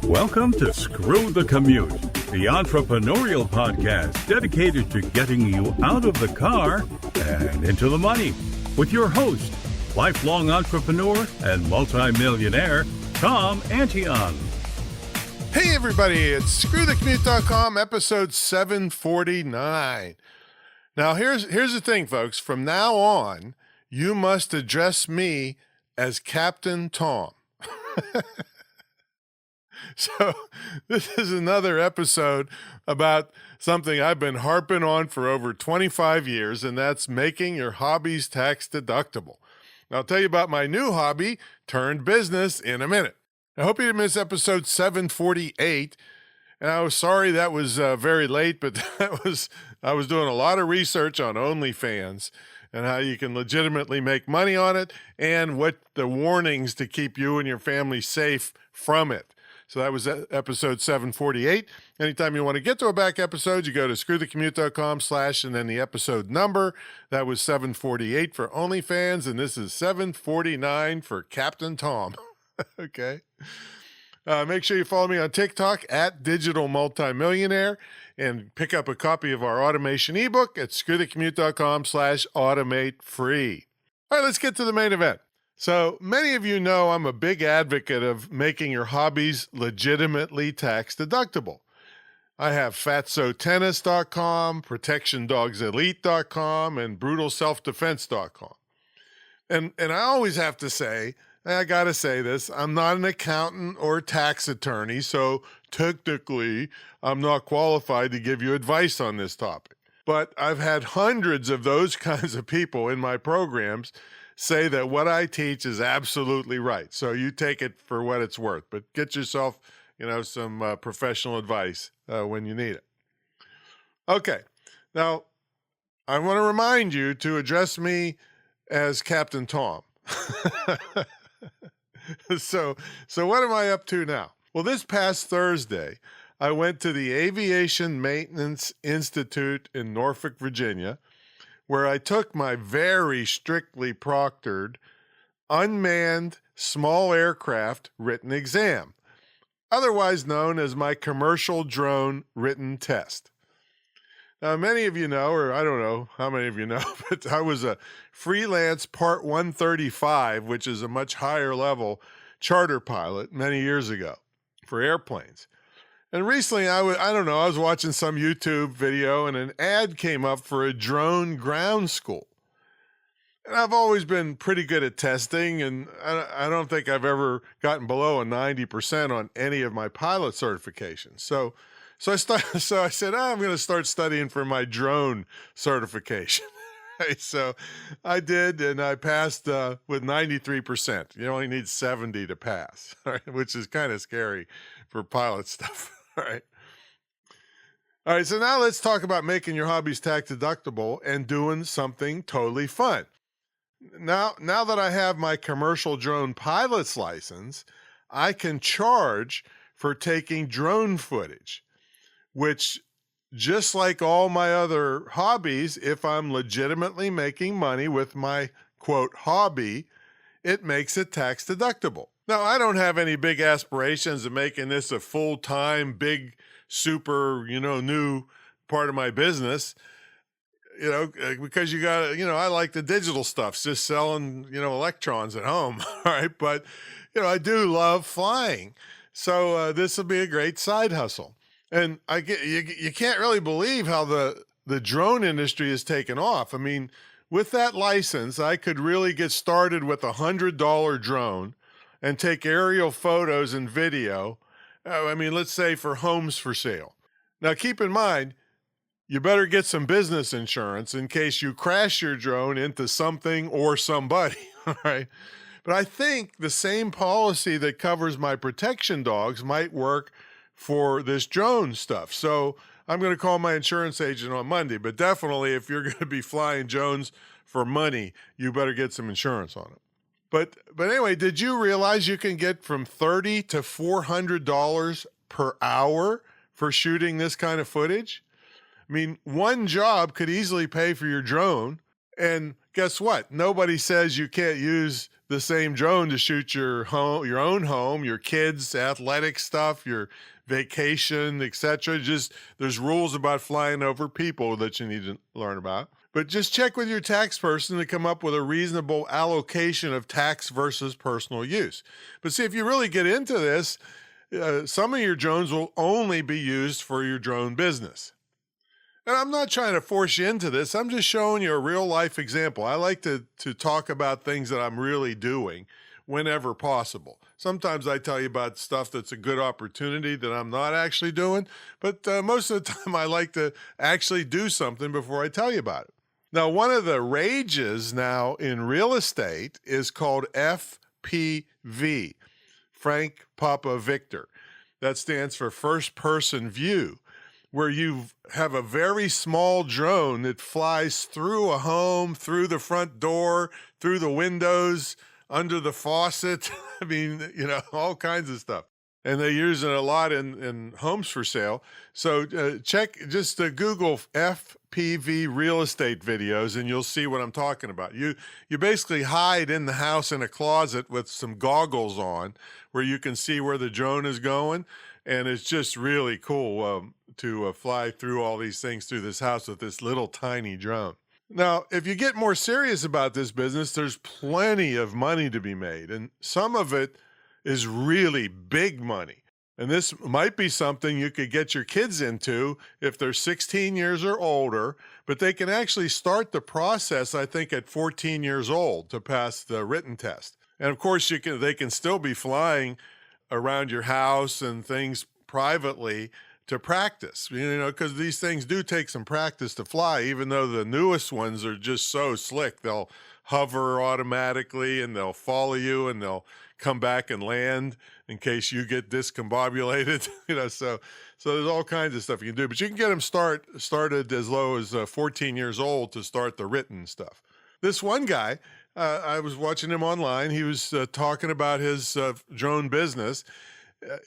Welcome to Screw the Commute, the entrepreneurial podcast dedicated to getting you out of the car and into the money. With your host, lifelong entrepreneur and multimillionaire, Tom Antion. Hey everybody, it's screwthecommute.com, episode 749. Now here's the thing, folks. From now on, you must address me as Captain Tom. So this is another episode about something I've been harping on for over 25 years, and that's making your hobbies tax deductible. I'll tell you about my new hobby turned business in a minute. I hope you didn't miss episode 748. And I was sorry that was very late, but I was doing a lot of research on OnlyFans and how you can legitimately make money on it and what the warnings to keep you and your family safe from it. So that was episode 748. Anytime you want to get to a back episode, you go to screwthecommute.com/ and then the episode number. That was 748 for OnlyFans, and this is 749 for Captain Tom. Okay. Make sure you follow me on TikTok at Digital Multimillionaire and pick up a copy of our automation ebook at screwthecommute.com/automate free. All right, let's get to the main event. So many of you know I'm a big advocate of making your hobbies legitimately tax deductible. I have fatsotennis.com, protectiondogselite.com, and brutalselfdefense.com. And I always have to say, I got to say this, I'm not an accountant or tax attorney, so technically I'm not qualified to give you advice on this topic. But I've had hundreds of those kinds of people in my programs say that what I teach is absolutely right. So you take it for what it's worth, but get yourself, some professional advice when you need it. Okay. Now, I want to remind you to address me as Captain Tom. So what am I up to now? Well, this past Thursday, I went to the Aviation Maintenance Institute in Norfolk, Virginia, where I took my very strictly proctored unmanned small aircraft written exam, otherwise known as my commercial drone written test. Now, many of you know, or I don't know how many of you know, but I was a freelance Part 135, which is a much higher level charter pilot many years ago for airplanes. And recently, I was watching some YouTube video and an ad came up for a drone ground school. And I've always been pretty good at testing, and I don't think I've ever gotten below a 90% on any of my pilot certifications. So I said, I'm going to start studying for my drone certification. Right? So I did, and I passed with 93%. You only need 70 to pass, right? Which is kind of scary for pilot stuff. All right, so now let's talk about making your hobbies tax deductible and doing something totally fun. Now that I have my commercial drone pilot's license, I can charge for taking drone footage, which, just like all my other hobbies, if I'm legitimately making money with my, quote, hobby, it makes it tax deductible. Now, I don't have any big aspirations of making this a full-time, big, super, new part of my business, because you got, I like the digital stuff, just selling, electrons at home, all right? But, I do love flying. So this will be a great side hustle. And you can't really believe how the drone industry has taken off. I mean, with that license, I could really get started with a $100 drone and take aerial photos and video, let's say for homes for sale. Now, keep in mind, you better get some business insurance in case you crash your drone into something or somebody, all right? But I think the same policy that covers my protection dogs might work for this drone stuff. So I'm going to call my insurance agent on Monday, but definitely if you're going to be flying drones for money, you better get some insurance on it. But anyway, did you realize you can get from $30 to $400 per hour for shooting this kind of footage? I mean, one job could easily pay for your drone. And guess what? Nobody says you can't use the same drone to shoot your own home, your kids' athletic stuff, your vacation, etc. Just there's rules about flying over people that you need to learn about. But just check with your tax person to come up with a reasonable allocation of tax versus personal use. But see, if you really get into this, some of your drones will only be used for your drone business. And I'm not trying to force you into this. I'm just showing you a real life example. I like to talk about things that I'm really doing whenever possible. Sometimes I tell you about stuff that's a good opportunity that I'm not actually doing, but most of the time I like to actually do something before I tell you about it. Now, one of the rages now in real estate is called FPV, Frank Papa Victor. That stands for first person view, where you have a very small drone that flies through a home, through the front door, through the windows, under the faucet. I mean, all kinds of stuff. And they use it a lot in homes for sale. So just Google FPV real estate videos and you'll see what I'm talking about. You basically hide in the house in a closet with some goggles on where you can see where the drone is going. And it's just really cool to fly through all these things through this house with this little tiny drone. Now, if you get more serious about this business, there's plenty of money to be made. And some of it is really big money. And this might be something you could get your kids into if they're 16 years or older, but they can actually start the process, I think, at 14 years old to pass the written test. And of course, they can still be flying around your house and things privately to practice, because these things do take some practice to fly, even though the newest ones are just so slick. They'll hover automatically and they'll follow you and they'll come back and land in case you get discombobulated, so there's all kinds of stuff you can do, but you can get them started as low as 14 years old to start the written stuff. This one guy, I was watching him online. He was talking about his drone business.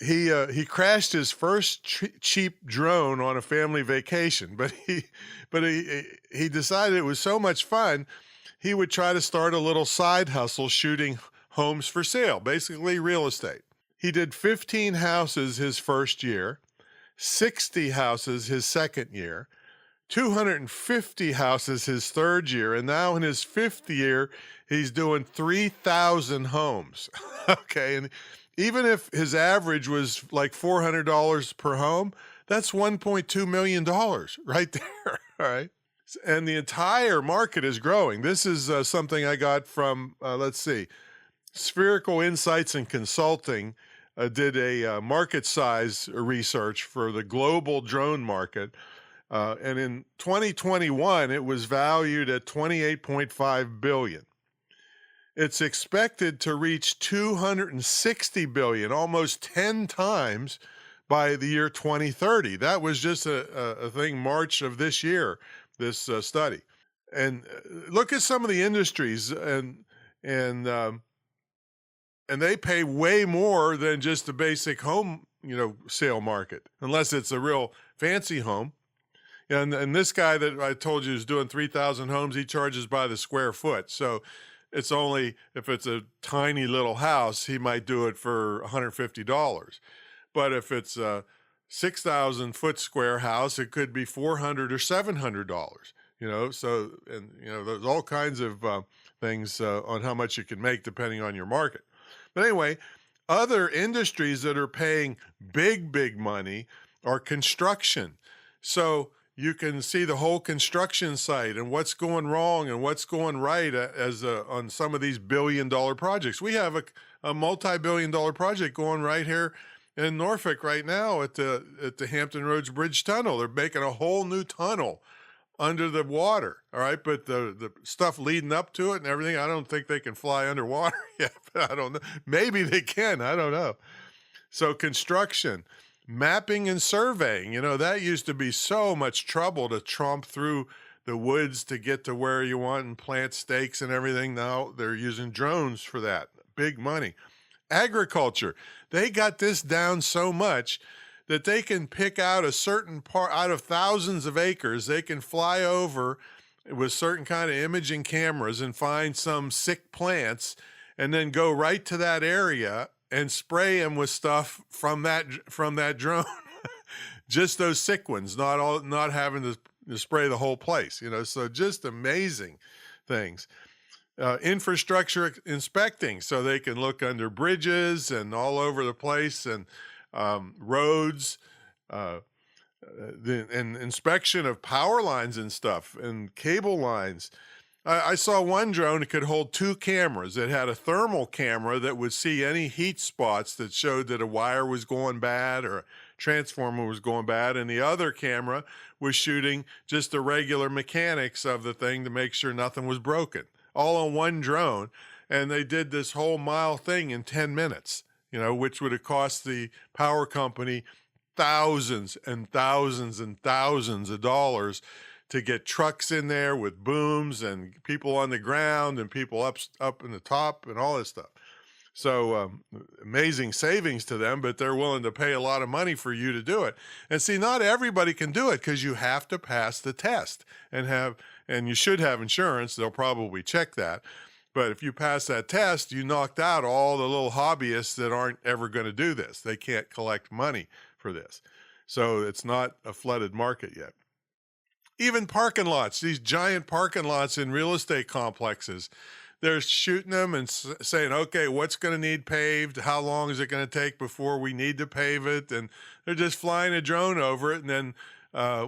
He crashed his first cheap drone on a family vacation, but he decided it was so much fun, he would try to start a little side hustle shooting homes for sale, basically real estate. He did 15 houses his first year, 60 houses his second year, 250 houses his third year, and now in his fifth year, he's doing 3,000 homes. Okay, and even if his average was like $400 per home, that's $1.2 million right there, all right? And the entire market is growing. This is something I got from, Spherical Insights and Consulting did a market size research for the global drone market. And in 2021, it was valued at $28.5 billion. It's expected to reach $260 billion, almost 10 times by the year 2030. That was just a thing March of this year, this study. And look at some of the industries, and they pay way more than just the basic home, sale market, unless it's a real fancy home. And this guy that I told you is doing 3,000 homes, he charges by the square foot. So it's only, if it's a tiny little house, he might do it for $150. But if it's a 6,000 foot square house, it could be $400 or $700, so, and, there's all kinds of things on how much you can make depending on your market. But anyway, other industries that are paying big money are construction. So you can see the whole construction site and what's going wrong and what's going right on some of these billion-dollar projects. We have a multi-billion-dollar project going right here in Norfolk right now at the Hampton Roads Bridge Tunnel. They're making a whole new tunnel under the water, all right? But the stuff leading up to it and everything, I don't think they can fly underwater yet. But I don't know. Maybe they can. I don't know. So construction. Mapping and surveying, that used to be so much trouble to tromp through the woods to get to where you want and plant stakes and everything. Now they're using drones for that. Big money. Agriculture. They got this down so much that they can pick out a certain part out of thousands of acres. They can fly over with certain kind of imaging cameras and find some sick plants and then go right to that area and spray them with stuff from that drone. Just those sick ones, not having to spray the whole place, so just amazing things. Infrastructure inspecting, so they can look under bridges and all over the place, and roads, and inspection of power lines and stuff and cable lines. I saw one drone that could hold 2 cameras. It had a thermal camera that would see any heat spots that showed that a wire was going bad or a transformer was going bad, and the other camera was shooting just the regular mechanics of the thing to make sure nothing was broken, all on one drone. And they did this whole mile thing in 10 minutes, which would have cost the power company thousands and thousands and thousands of dollars to get trucks in there with booms and people on the ground and people up in the top and all this stuff. So amazing savings to them, but they're willing to pay a lot of money for you to do it. And see, not everybody can do it because you have to pass the test and you should have insurance. They'll probably check that. But if you pass that test, you knocked out all the little hobbyists that aren't ever going to do this. They can't collect money for this. So it's not a flooded market yet. Even parking lots, these giant parking lots in real estate complexes, they're shooting them and saying, okay, what's going to need paved? How long is it going to take before we need to pave it? And they're just flying a drone over it. And then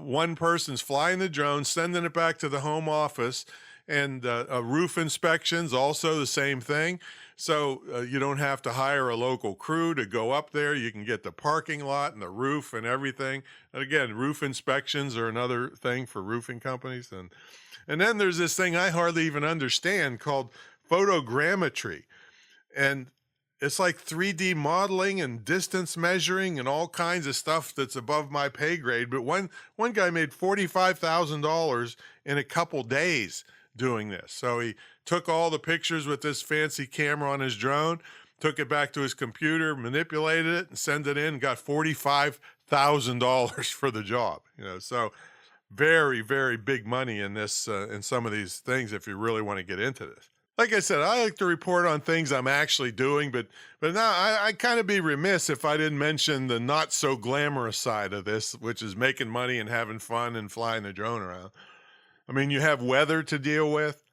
one person's flying the drone, sending it back to the home office. And roof inspections, also the same thing. So you don't have to hire a local crew to go up there. You can get the parking lot and the roof and everything. And again, roof inspections are another thing for roofing companies. And then there's this thing I hardly even understand called photogrammetry. And it's like 3D modeling and distance measuring and all kinds of stuff that's above my pay grade. But one guy made $45,000 in a couple days doing this. So he took all the pictures with this fancy camera on his drone, took it back to his computer, manipulated it, and sent it in, got $45,000 for the job. So very, very big money in this, in some of these things if you really want to get into this. Like I said, I like to report on things I'm actually doing, but now I kind of be remiss if I didn't mention the not so glamorous side of this, which is making money and having fun and flying the drone around. I mean, you have weather to deal with.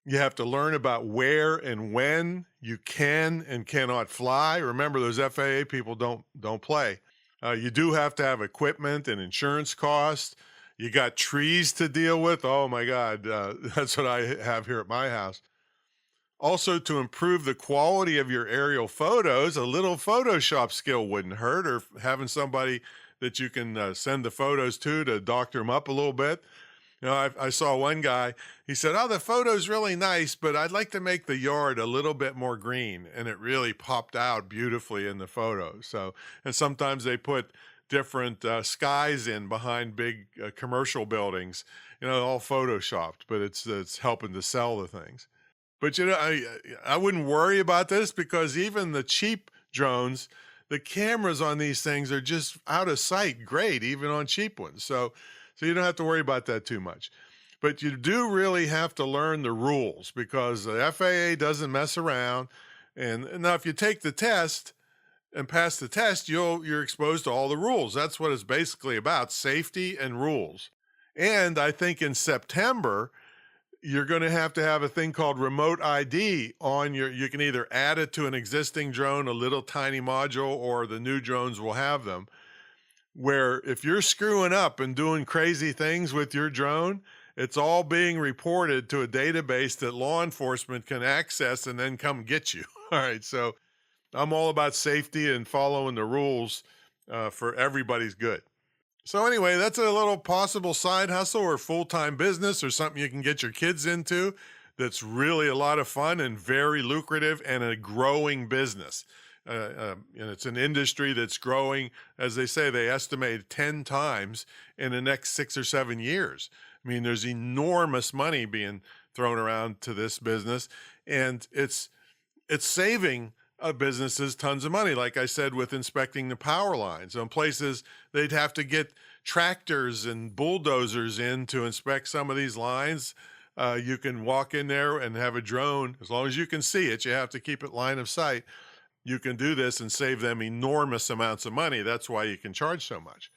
You have to learn about where and when you can and cannot fly. Remember, those FAA people don't play. You do have to have equipment and insurance costs. You got trees to deal with. Oh my God, that's what I have here at my house. Also, to improve the quality of your aerial photos, a little Photoshop skill wouldn't hurt, or having somebody that you can send the photos to doctor them up a little bit. I saw one guy, he said, oh, the photo's really nice, but I'd like to make the yard a little bit more green. And it really popped out beautifully in the photo. So, and sometimes they put different skies in behind big commercial buildings, all photoshopped, but it's helping to sell the things. But, I wouldn't worry about this because even the cheap drones, the cameras on these things are just out of sight great, even on cheap ones. So you don't have to worry about that too much. But you do really have to learn the rules because the FAA doesn't mess around. And now if you take the test and pass the test, you're exposed to all the rules. That's what it's basically about, safety and rules. And I think in September, you're going to have a thing called remote ID on you can either add it to an existing drone, a little tiny module, or the new drones will have them, where if you're screwing up and doing crazy things with your drone, it's all being reported to a database that law enforcement can access and then come get you. All right, so I'm all about safety and following the rules for everybody's good. So anyway, that's a little possible side hustle or full-time business or something you can get your kids into that's really a lot of fun and very lucrative and a growing business. And it's an industry that's growing, as they say, they estimate 10 times in the next 6 or 7 years. I mean, there's enormous money being thrown around to this business, and it's saving businesses tons of money. Like I said, with inspecting the power lines on places, they'd have to get tractors and bulldozers in to inspect some of these lines, you can walk in there and have a drone. As long as you can see it, you have to keep it line of sight. You can do this and save them enormous amounts of money. That's why you can charge so much.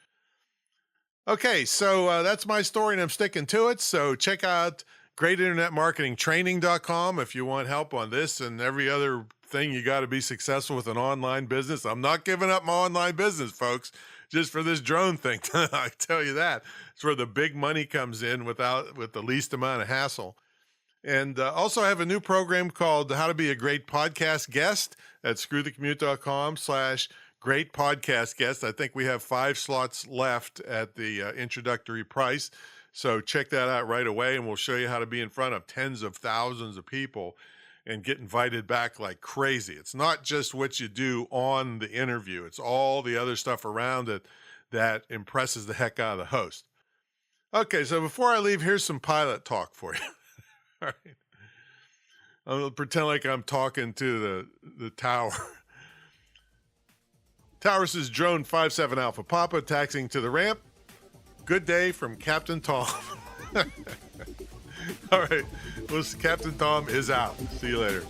Okay, so that's my story, and I'm sticking to it. So check out greatinternetmarketingtraining.com if you want help on this and every other thing you got to be successful with an online business. I'm not giving up my online business, folks, just for this drone thing. I tell you that. It's where the big money comes in with the least amount of hassle. And also I have a new program called How to Be a Great Podcast Guest at screwthecommute.com/great podcast guest. I think we have 5 slots left at the introductory price. So check that out right away, and we'll show you how to be in front of tens of thousands of people and get invited back like crazy. It's not just what you do on the interview. It's all the other stuff around it that impresses the heck out of the host. Okay, so before I leave, here's some pilot talk for you. All right. I'll pretend like I'm talking to the tower. Tower says, drone 57 Alpha Papa taxiing to the ramp. Good day from Captain Tom. All right. Well, Captain Tom is out. See you later.